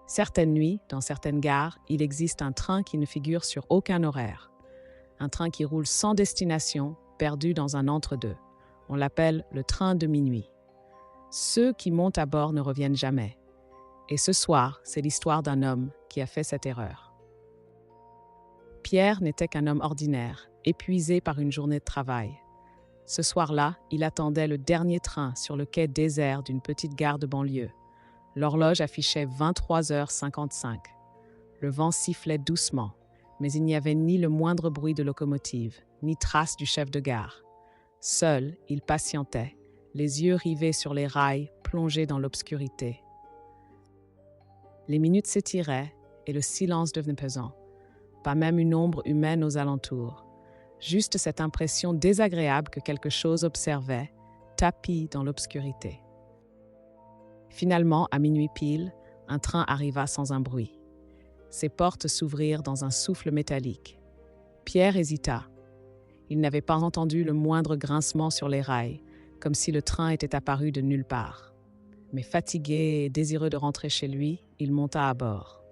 Certaines nuits, dans certaines gares, il existe un train qui ne figure sur aucun horaire. Un train qui roule sans destination, perdu dans un entre-deux. On l'appelle le train de minuit. Ceux qui montent à bord ne reviennent jamais. Et ce soir, c'est l'histoire d'un homme qui a fait cette erreur. Pierre n'était qu'un homme ordinaire, épuisé par une journée de travail. Ce soir-là, il attendait le dernier train sur le quai désert d'une petite gare de banlieue. L'horloge affichait 23h55. Le vent sifflait doucement, mais il n'y avait ni le moindre bruit de locomotive, ni trace du chef de gare. Seul, il patientait, les yeux rivés sur les rails, plongés dans l'obscurité. Les minutes s'étiraient et le silence devenait pesant. Pas même une ombre humaine aux alentours. Juste cette impression désagréable que quelque chose observait, tapi dans l'obscurité. Finalement, à minuit pile, un train arriva sans un bruit. Ses portes s'ouvrirent dans un souffle métallique. Pierre hésita. Il n'avait pas entendu le moindre grincement sur les rails, comme si le train était apparu de nulle part. Mais fatigué et désireux de rentrer chez lui, il monta à bord.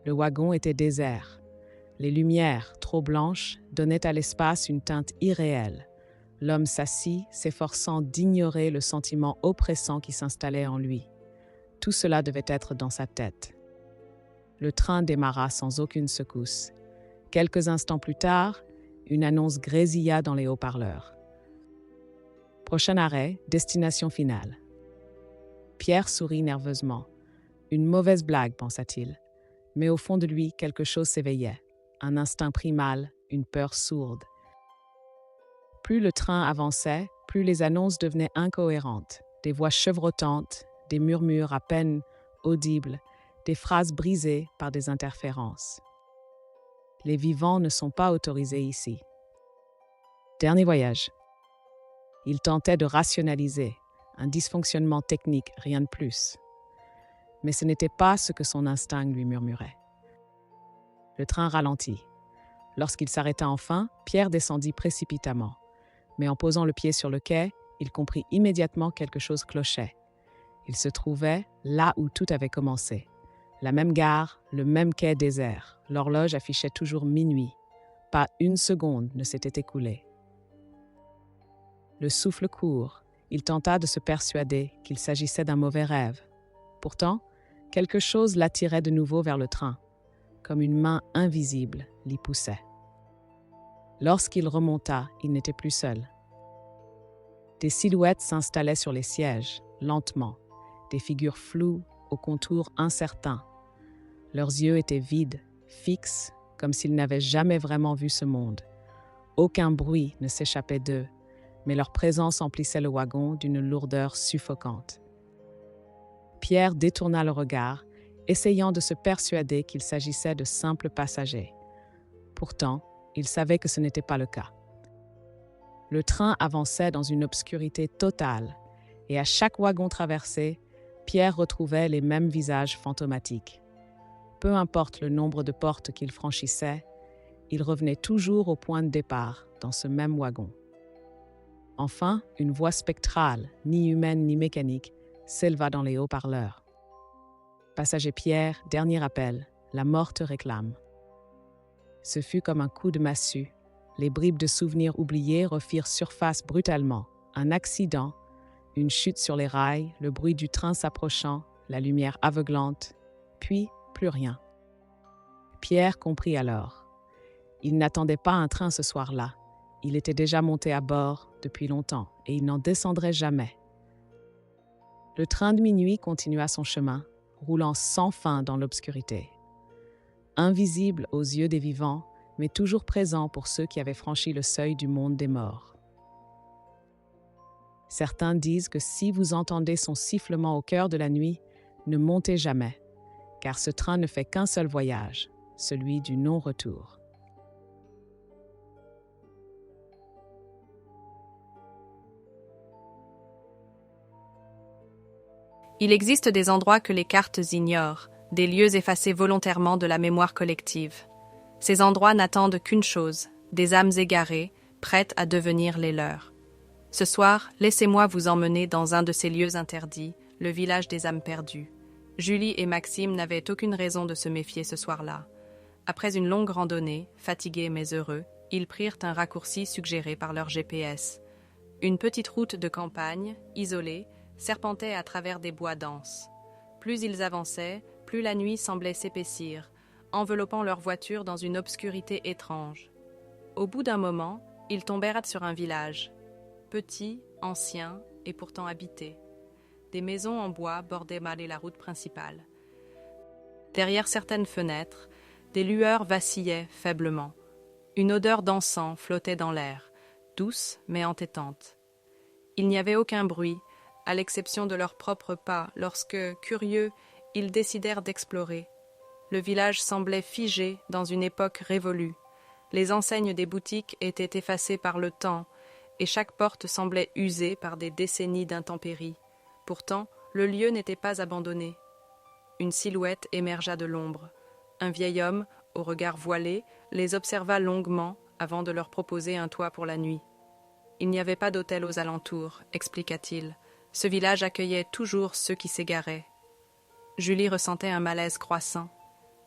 Le wagon était désert. Les lumières, trop blanches, donnaient à l'espace une teinte irréelle. L'homme s'assit, s'efforçant d'ignorer le sentiment oppressant qui s'installait en lui. Tout cela devait être dans sa tête. Le train démarra sans aucune secousse. Quelques instants plus tard, une annonce grésilla dans les haut-parleurs. Prochain arrêt, destination finale. Pierre sourit nerveusement. Une mauvaise blague, pensa-t-il. Mais au fond de lui, quelque chose s'éveillait. Un instinct primal, une peur sourde. Plus le train avançait, plus les annonces devenaient incohérentes. Des voix chevrotantes, des murmures à peine audibles, des phrases brisées par des interférences. Les vivants ne sont pas autorisés ici. Dernier voyage. Il tentait de rationaliser, un dysfonctionnement technique, rien de plus. Mais ce n'était pas ce que son instinct lui murmurait. Le train ralentit. Lorsqu'il s'arrêta enfin, Pierre descendit précipitamment. Mais en posant le pied sur le quai, il comprit immédiatement quelque chose clochait. Il se trouvait là où tout avait commencé. La même gare, le même quai désert. L'horloge affichait toujours minuit. Pas une seconde ne s'était écoulée. Le souffle court, il tenta de se persuader qu'il s'agissait d'un mauvais rêve. Pourtant, quelque chose l'attirait de nouveau vers le train, comme une main invisible l'y poussait. Lorsqu'il remonta, il n'était plus seul. Des silhouettes s'installaient sur les sièges, lentement, des figures floues aux contours incertains. Leurs yeux étaient vides, fixes, comme s'ils n'avaient jamais vraiment vu ce monde. Aucun bruit ne s'échappait d'eux, mais leur présence emplissait le wagon d'une lourdeur suffocante. Pierre détourna le regard, essayant de se persuader qu'il s'agissait de simples passagers. Pourtant, il savait que ce n'était pas le cas. Le train avançait dans une obscurité totale, et à chaque wagon traversé, Pierre retrouvait les mêmes visages fantomatiques. Peu importe le nombre de portes qu'il franchissait, il revenait toujours au point de départ, dans ce même wagon. Enfin, une voix spectrale, ni humaine ni mécanique, s'éleva dans les haut-parleurs. « Passager Pierre, dernier appel, la mort te réclame. » Ce fut comme un coup de massue. Les bribes de souvenirs oubliés refirent surface brutalement. Un accident, une chute sur les rails, le bruit du train s'approchant, la lumière aveuglante, puis plus rien. Pierre comprit alors. Il n'attendait pas un train ce soir-là. Il était déjà monté à bord depuis longtemps et il n'en descendrait jamais. Le train de minuit continua son chemin, roulant sans fin dans l'obscurité. Invisible aux yeux des vivants, mais toujours présent pour ceux qui avaient franchi le seuil du monde des morts. Certains disent que si vous entendez son sifflement au cœur de la nuit, ne montez jamais, car ce train ne fait qu'un seul voyage, celui du non-retour. Il existe des endroits que les cartes ignorent, des lieux effacés volontairement de la mémoire collective. Ces endroits n'attendent qu'une chose, des âmes égarées, prêtes à devenir les leurs. Ce soir, laissez-moi vous emmener dans un de ces lieux interdits, le village des âmes perdues. Julie et Maxime n'avaient aucune raison de se méfier ce soir-là. Après une longue randonnée, fatigués mais heureux, ils prirent un raccourci suggéré par leur GPS. Une petite route de campagne, isolée, serpentait à travers des bois denses. Plus ils avançaient, plus la nuit semblait s'épaissir, enveloppant leur voiture dans une obscurité étrange. Au bout d'un moment, ils tombèrent sur un village. Petit, ancien et pourtant habité. Des maisons en bois bordaient mal la route principale. Derrière certaines fenêtres, des lueurs vacillaient faiblement. Une odeur d'encens flottait dans l'air, douce mais entêtante. Il n'y avait aucun bruit, à l'exception de leurs propres pas, lorsque, curieux, ils décidèrent d'explorer. Le village semblait figé dans une époque révolue. Les enseignes des boutiques étaient effacées par le temps, et chaque porte semblait usée par des décennies d'intempéries. Pourtant, le lieu n'était pas abandonné. Une silhouette émergea de l'ombre. Un vieil homme, au regard voilé, les observa longuement avant de leur proposer un toit pour la nuit. Il n'y avait pas d'hôtel aux alentours, expliqua-t-il. Ce village accueillait toujours ceux qui s'égaraient. Julie ressentait un malaise croissant.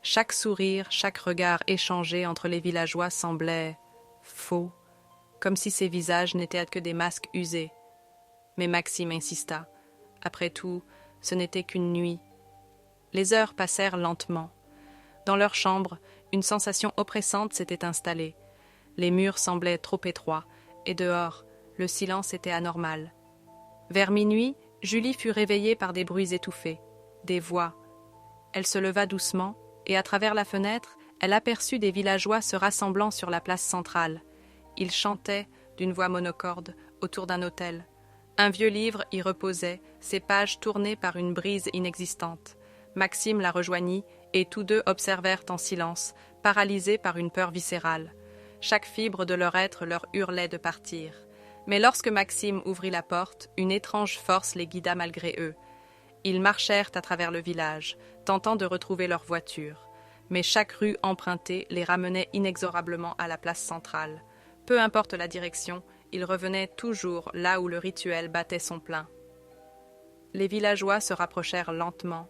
Chaque sourire, chaque regard échangé entre les villageois semblait faux, comme si ces visages n'étaient que des masques usés. Mais Maxime insista. Après tout, ce n'était qu'une nuit. Les heures passèrent lentement. Dans leur chambre, une sensation oppressante s'était installée. Les murs semblaient trop étroits, et dehors, le silence était anormal. Vers minuit, Julie fut réveillée par des bruits étouffés, des voix. Elle se leva doucement, et à travers la fenêtre, elle aperçut des villageois se rassemblant sur la place centrale. Ils chantaient, d'une voix monocorde, autour d'un autel. Un vieux livre y reposait, ses pages tournées par une brise inexistante. Maxime la rejoignit, et tous deux observèrent en silence, paralysés par une peur viscérale. Chaque fibre de leur être leur hurlait de partir. Mais lorsque Maxime ouvrit la porte, une étrange force les guida malgré eux. Ils marchèrent à travers le village, tentant de retrouver leur voiture. Mais chaque rue empruntée les ramenait inexorablement à la place centrale. Peu importe la direction, ils revenaient toujours là où le rituel battait son plein. Les villageois se rapprochèrent lentement.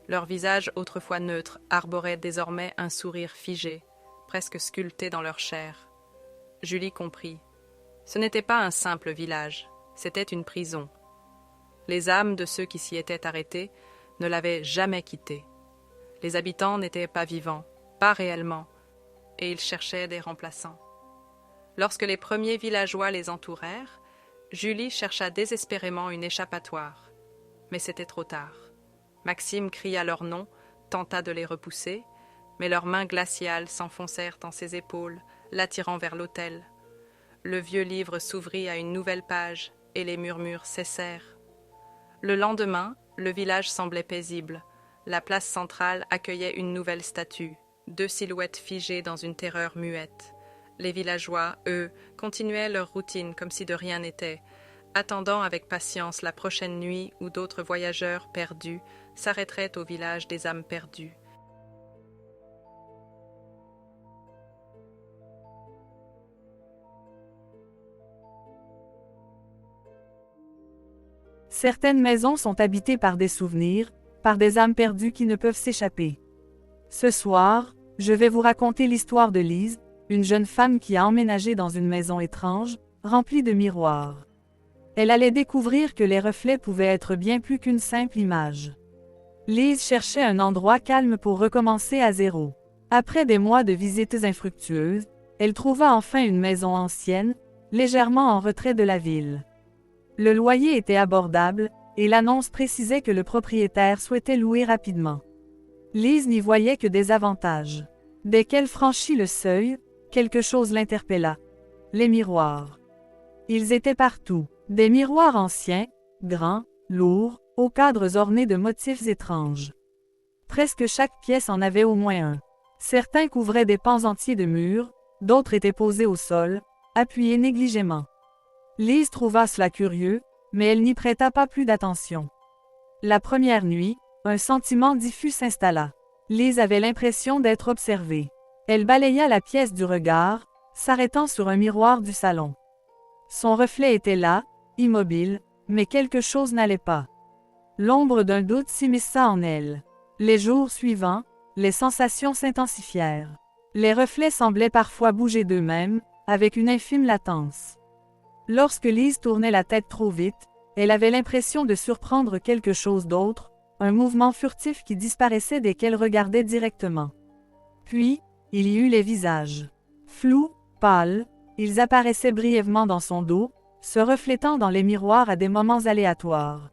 Leurs visages, autrefois neutres, arboraient désormais un sourire figé, presque sculpté dans leur chair. Julie comprit. Ce n'était pas un simple village, c'était une prison. Les âmes de ceux qui s'y étaient arrêtés ne l'avaient jamais quitté. Les habitants n'étaient pas vivants, pas réellement, et ils cherchaient des remplaçants. Lorsque les premiers villageois les entourèrent, Julie chercha désespérément une échappatoire. Mais c'était trop tard. Maxime cria leur nom, tenta de les repousser, mais leurs mains glaciales s'enfoncèrent dans ses épaules, l'attirant vers l'autel. Le vieux livre s'ouvrit à une nouvelle page, et les murmures cessèrent. Le lendemain, le village semblait paisible. La place centrale accueillait une nouvelle statue, deux silhouettes figées dans une terreur muette. Les villageois, eux, continuaient leur routine comme si de rien n'était, attendant avec patience la prochaine nuit où d'autres voyageurs perdus s'arrêteraient au village des âmes perdues. Certaines maisons sont habitées par des souvenirs, par des âmes perdues qui ne peuvent s'échapper. Ce soir, je vais vous raconter l'histoire de Lise, une jeune femme qui a emménagé dans une maison étrange, remplie de miroirs. Elle allait découvrir que les reflets pouvaient être bien plus qu'une simple image. Lise cherchait un endroit calme pour recommencer à zéro. Après des mois de visites infructueuses, elle trouva enfin une maison ancienne, légèrement en retrait de la ville. Le loyer était abordable, et l'annonce précisait que le propriétaire souhaitait louer rapidement. Lise n'y voyait que des avantages. Dès qu'elle franchit le seuil, quelque chose l'interpella. Les miroirs. Ils étaient partout. Des miroirs anciens, grands, lourds, aux cadres ornés de motifs étranges. Presque chaque pièce en avait au moins un. Certains couvraient des pans entiers de murs, d'autres étaient posés au sol, appuyés négligemment. Lise trouva cela curieux, mais elle n'y prêta pas plus d'attention. La première nuit, un sentiment diffus s'installa. Lise avait l'impression d'être observée. Elle balaya la pièce du regard, s'arrêtant sur un miroir du salon. Son reflet était là, immobile, mais quelque chose n'allait pas. L'ombre d'un doute s'immisça en elle. Les jours suivants, les sensations s'intensifièrent. Les reflets semblaient parfois bouger d'eux-mêmes, avec une infime latence. Lorsque Lise tournait la tête trop vite, elle avait l'impression de surprendre quelque chose d'autre, un mouvement furtif qui disparaissait dès qu'elle regardait directement. Puis, il y eut les visages. Flous, pâles, ils apparaissaient brièvement dans son dos, se reflétant dans les miroirs à des moments aléatoires.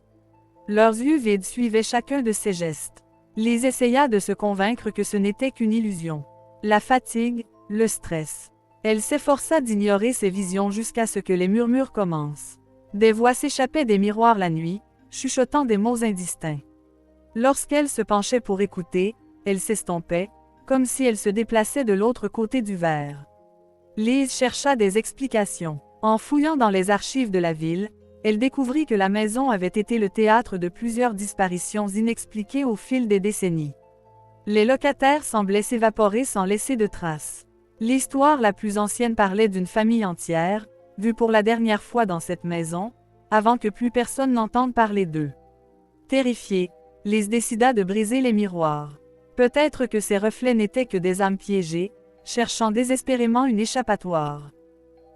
Leurs yeux vides suivaient chacun de ses gestes. Lise essaya de se convaincre que ce n'était qu'une illusion. La fatigue, le stress. Elle s'efforça d'ignorer ces visions jusqu'à ce que les murmures commencent. Des voix s'échappaient des miroirs la nuit, chuchotant des mots indistincts. Lorsqu'elle se penchait pour écouter, elle s'estompait, comme si elle se déplaçait de l'autre côté du verre. Lise chercha des explications. En fouillant dans les archives de la ville, elle découvrit que la maison avait été le théâtre de plusieurs disparitions inexpliquées au fil des décennies. Les locataires semblaient s'évaporer sans laisser de traces. L'histoire la plus ancienne parlait d'une famille entière, vue pour la dernière fois dans cette maison, avant que plus personne n'entende parler d'eux. Terrifiée, Lise décida de briser les miroirs. Peut-être que ces reflets n'étaient que des âmes piégées, cherchant désespérément une échappatoire.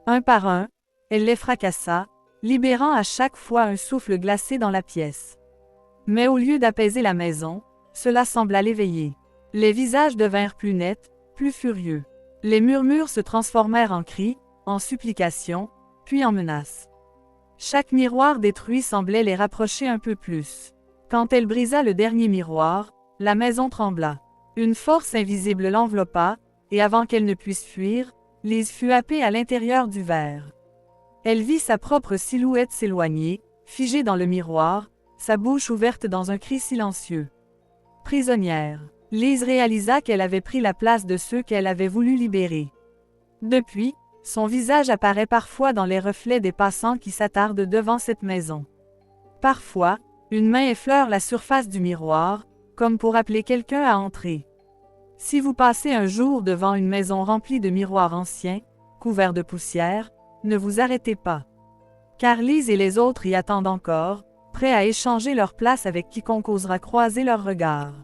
Un par un, elle les fracassa, libérant à chaque fois un souffle glacé dans la pièce. Mais au lieu d'apaiser la maison, cela sembla l'éveiller. Les visages devinrent plus nets, plus furieux. Les murmures se transformèrent en cris, en supplications, puis en menaces. Chaque miroir détruit semblait les rapprocher un peu plus. Quand elle brisa le dernier miroir, la maison trembla. Une force invisible l'enveloppa, et avant qu'elle ne puisse fuir, Lise fut happée à l'intérieur du verre. Elle vit sa propre silhouette s'éloigner, figée dans le miroir, sa bouche ouverte dans un cri silencieux. Prisonnière, Lise réalisa qu'elle avait pris la place de ceux qu'elle avait voulu libérer. Depuis, son visage apparaît parfois dans les reflets des passants qui s'attardent devant cette maison. Parfois, une main effleure la surface du miroir, comme pour appeler quelqu'un à entrer. Si vous passez un jour devant une maison remplie de miroirs anciens, couverts de poussière, ne vous arrêtez pas. Car Lise et les autres y attendent encore, prêts à échanger leur place avec quiconque osera croiser leurs regards.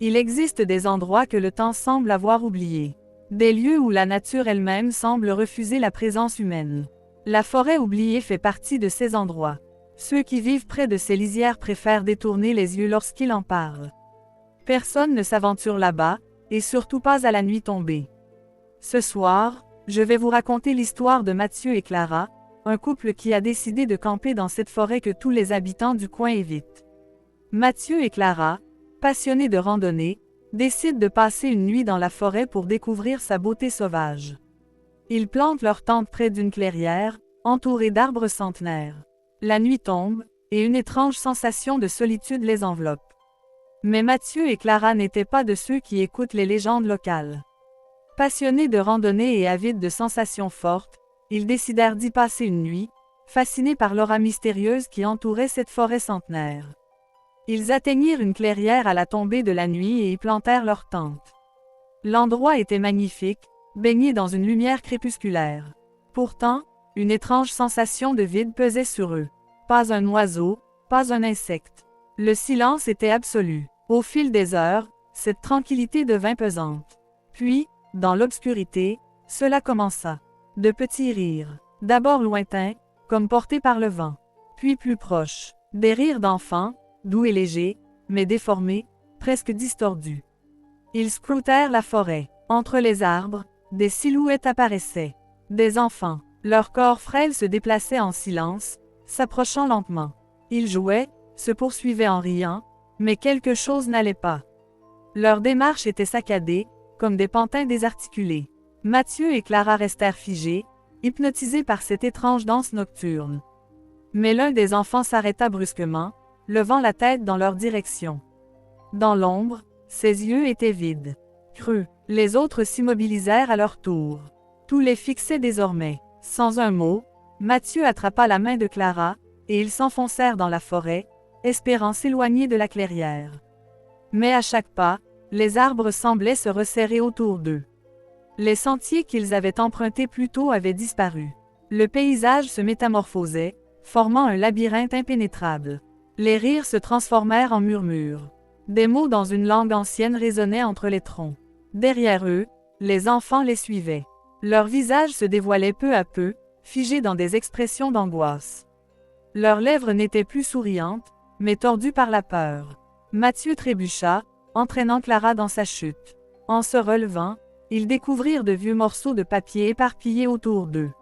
Il existe des endroits que le temps semble avoir oubliés. Des lieux où la nature elle-même semble refuser la présence humaine. La forêt oubliée fait partie de ces endroits. Ceux qui vivent près de ces lisières préfèrent détourner les yeux lorsqu'ils en parlent. Personne ne s'aventure là-bas, et surtout pas à la nuit tombée. Ce soir, je vais vous raconter l'histoire de Mathieu et Clara, un couple qui a décidé de camper dans cette forêt que tous les habitants du coin évitent. Mathieu et Clara, passionnés de randonnée, décident de passer une nuit dans la forêt pour découvrir sa beauté sauvage. Ils plantent leur tente près d'une clairière, entourée d'arbres centenaires. La nuit tombe, et une étrange sensation de solitude les enveloppe. Mais Mathieu et Clara n'étaient pas de ceux qui écoutent les légendes locales. Passionnés de randonnée et avides de sensations fortes, ils décidèrent d'y passer une nuit, fascinés par l'aura mystérieuse qui entourait cette forêt centenaire. Ils atteignirent une clairière à la tombée de la nuit et y plantèrent leur tente. L'endroit était magnifique, baigné dans une lumière crépusculaire. Pourtant, une étrange sensation de vide pesait sur eux. Pas un oiseau, pas un insecte. Le silence était absolu. Au fil des heures, cette tranquillité devint pesante. Puis, dans l'obscurité, cela commença. De petits rires, d'abord lointains, comme portés par le vent. Puis plus proches, des rires d'enfants, doux et légers, mais déformés, presque distordus. Ils scrutèrent la forêt. Entre les arbres, des silhouettes apparaissaient. Des enfants. Leurs corps frêles se déplaçaient en silence, s'approchant lentement. Ils jouaient, se poursuivaient en riant, mais quelque chose n'allait pas. Leur démarche était saccadée, comme des pantins désarticulés. Mathieu et Clara restèrent figés, hypnotisés par cette étrange danse nocturne. Mais l'un des enfants s'arrêta brusquement, levant la tête dans leur direction. Dans l'ombre, ses yeux étaient vides. Creux. Les autres s'immobilisèrent à leur tour. Tous les fixaient désormais. Sans un mot, Mathieu attrapa la main de Clara, et ils s'enfoncèrent dans la forêt, espérant s'éloigner de la clairière. Mais à chaque pas, les arbres semblaient se resserrer autour d'eux. Les sentiers qu'ils avaient empruntés plus tôt avaient disparu. Le paysage se métamorphosait, formant un labyrinthe impénétrable. Les rires se transformèrent en murmures. Des mots dans une langue ancienne résonnaient entre les troncs. Derrière eux, les enfants les suivaient. Leurs visages se dévoilaient peu à peu, figés dans des expressions d'angoisse. Leurs lèvres n'étaient plus souriantes, mais tordues par la peur. Mathieu trébucha, entraînant Clara dans sa chute. En se relevant, ils découvrirent de vieux morceaux de papier éparpillés autour d'eux.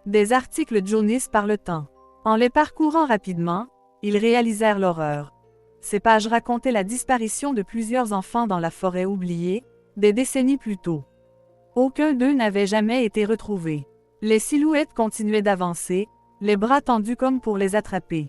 Des articles jaunis par le temps. En les parcourant rapidement, ils réalisèrent l'horreur. Ces pages racontaient la disparition de plusieurs enfants dans la forêt oubliée, des décennies plus tôt. Aucun d'eux n'avait jamais été retrouvé. Les silhouettes continuaient d'avancer, les bras tendus comme pour les attraper.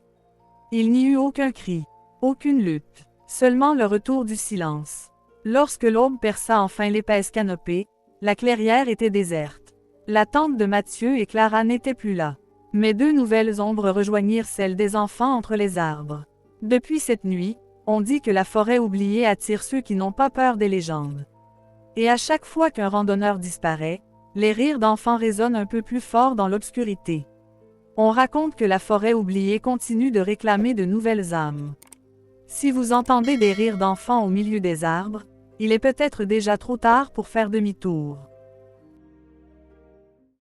Il n'y eut aucun cri, aucune lutte, seulement le retour du silence. Lorsque l'aube perça enfin l'épaisse canopée, la clairière était déserte. La tente de Mathieu et Clara n'était plus là. Mais deux nouvelles ombres rejoignirent celles des enfants entre les arbres. Depuis cette nuit, on dit que la forêt oubliée attire ceux qui n'ont pas peur des légendes. Et à chaque fois qu'un randonneur disparaît, les rires d'enfants résonnent un peu plus fort dans l'obscurité. On raconte que la forêt oubliée continue de réclamer de nouvelles âmes. Si vous entendez des rires d'enfants au milieu des arbres, il est peut-être déjà trop tard pour faire demi-tour.